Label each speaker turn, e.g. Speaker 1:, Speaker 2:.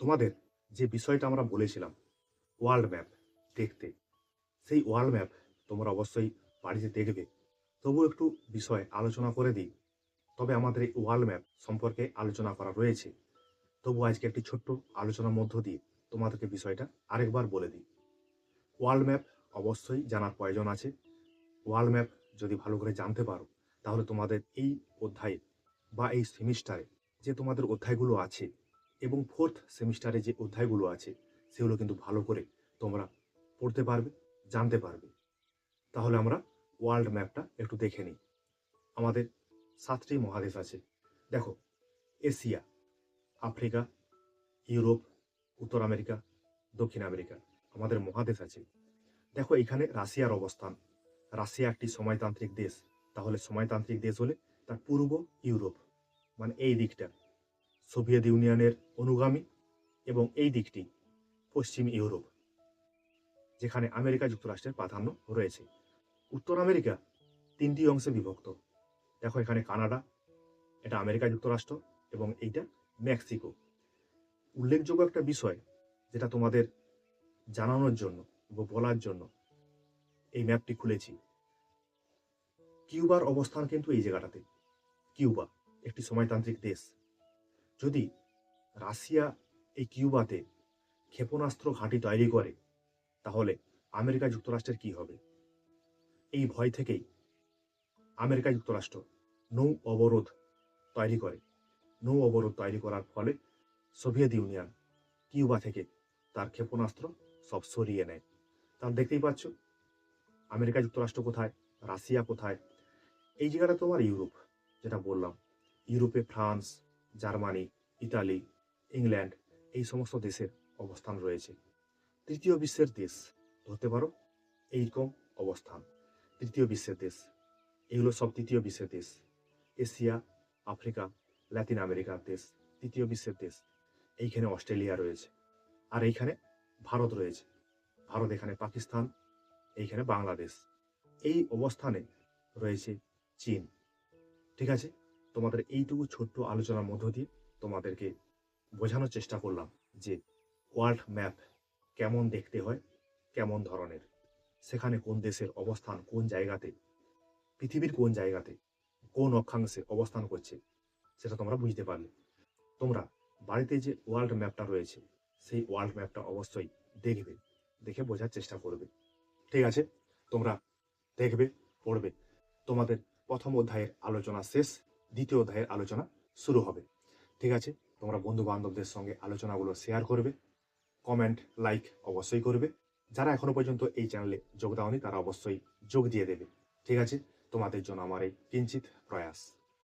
Speaker 1: তোমাদের যে বিষয়টা আমরা বলেছিলাম ওয়ার্ল্ড ম্যাপ দেখতে, সেই ওয়ার্ল্ড ম্যাপ তোমরা অবশ্যই বাড়িতে দেখবে। তবুও একটু বিষয় আলোচনা করে দিই। তবে আমাদের এই ওয়ার্ল্ড ম্যাপ সম্পর্কে আলোচনা করা রয়েছে। তবু আজকে একটি ছোট্ট আলোচনার মধ্য দিয়ে তোমাদেরকে বিষয়টা আরেকবার বলে দিই। ওয়ার্ল্ড ম্যাপ অবশ্যই জানার প্রয়োজন আছে। ওয়ার্ল্ড ম্যাপ যদি ভালো করে জানতে পারো, তাহলে তোমাদের এই অধ্যায়ে বা এই সেমিস্টারে যে তোমাদের অধ্যায়গুলো আছে এবং ফোর্থ সেমিস্টারে যে অধ্যায়গুলো আছে, সেগুলো কিন্তু ভালো করে তোমরা পড়তে পারবে, জানতে পারবে। তাহলে আমরা ওয়ার্ল্ড ম্যাপটা একটু দেখে নিই। আমাদের ৭টি মহাদেশ আছে। দেখো, এশিয়া, আফ্রিকা, ইউরোপ, উত্তর আমেরিকা, দক্ষিণ আমেরিকা আমাদের মহাদেশ আছে। দেখো, এখানে রাশিয়ার অবস্থান। রাশিয়া একটি সময়তান্ত্রিক দেশ। তাহলে সময়তান্ত্রিক দেশ হলে তার পূর্ব ইউরোপ, মানে এই দিকটা সোভিয়েত ইউনিয়নের অনুগামী, এবং এই দিকটি পশ্চিম ইউরোপ, যেখানে আমেরিকা যুক্তরাষ্ট্রের প্রাধান্য রয়েছে। উত্তর আমেরিকা ৩টি অংশে বিভক্ত। দেখো, এখানে কানাডা, এটা আমেরিকা যুক্তরাষ্ট্র, এবং এইটা মেক্সিকো। উল্লেখযোগ্য একটা বিষয় যেটা তোমাদের জানানোর জন্য বা বলার জন্য এই ম্যাপটি খুলেছি। কিউবার অবস্থান কিন্তু এই জায়গাটাতে। কিউবা একটি সময়তান্ত্রিক দেশ। যদি রাশিয়া এই কিউবাতে ক্ষেপণাস্ত্র ঘাঁটি তৈরি করে, তাহলে আমেরিকা যুক্তরাষ্ট্রের কি হবে? এই ভয় থেকেই আমেরিকা যুক্তরাষ্ট্র নৌ অবরোধ তৈরি করে। নৌ অবরোধ তৈরি করার ফলে সোভিয়েত ইউনিয়ন কিউবা থেকে তার ক্ষেপণাস্ত্র সব সরিয়ে নেয়। তার দেখতেই পাচ্ছ আমেরিকা যুক্তরাষ্ট্র কোথায়, রাশিয়া কোথায়। এই জায়গাটা তোমার ইউরোপ, যেটা বললাম। ইউরোপে ফ্রান্স, জার্মানি, ইতালি, ইংল্যান্ড, এই সমস্ত দেশের অবস্থান রয়েছে। তৃতীয় বিশ্বের দেশ ধরতে পারো এইরকম অবস্থান। তৃতীয় বিশ্বের দেশ, এগুলো সব তৃতীয় বিশ্বের দেশ। এশিয়া, আফ্রিকা, লাতিন আমেরিকার দেশ তৃতীয় বিশ্বের দেশ। এইখানে অস্ট্রেলিয়া রয়েছে, আর এইখানে ভারত রয়েছে। ভারত, এখানে পাকিস্তান, এইখানে বাংলাদেশ। এই অবস্থানে রয়েছে চীন। ঠিক আছে, তোমাদের এইটুকু ছোট্ট আলোচনার মধ্য দিয়ে তোমাদেরকে বোঝানোর চেষ্টা করলাম যে ওয়ার্ল্ড ম্যাপ কেমন দেখতে হয়, কেমন ধরনের, সেখানে কোন দেশের অবস্থান কোন জায়গাতে, পৃথিবীর কোন জায়গাতে, কোন অক্ষাংশে অবস্থান করছে, সেটা তোমরা বুঝতে পারলে। তোমরা বাড়িতে যে ওয়ার্ল্ড ম্যাপটা রয়েছে, সেই ওয়ার্ল্ড ম্যাপটা অবশ্যই দেখবে, দেখে বোঝার চেষ্টা করবে। ঠিক আছে, তোমরা দেখবে, পড়বে। তোমাদের প্রথম অধ্যায়ের আলোচনা শেষ, দ্বিতীয় অধ্যায়ের আলোচনা শুরু হবে। ঠিক আছে, তোমরা বন্ধু বান্ধবদের সঙ্গে আলোচনাগুলো শেয়ার করবে, কমেন্ট, লাইক অবশ্যই করবে। যারা এখনো পর্যন্ত এই চ্যানেলে যোগ দাওনি, তারা অবশ্যই যোগ দিয়ে দেবে। ঠিক আছে, তোমাদের জন্য আমার এই কিঞ্চিত প্রয়াস।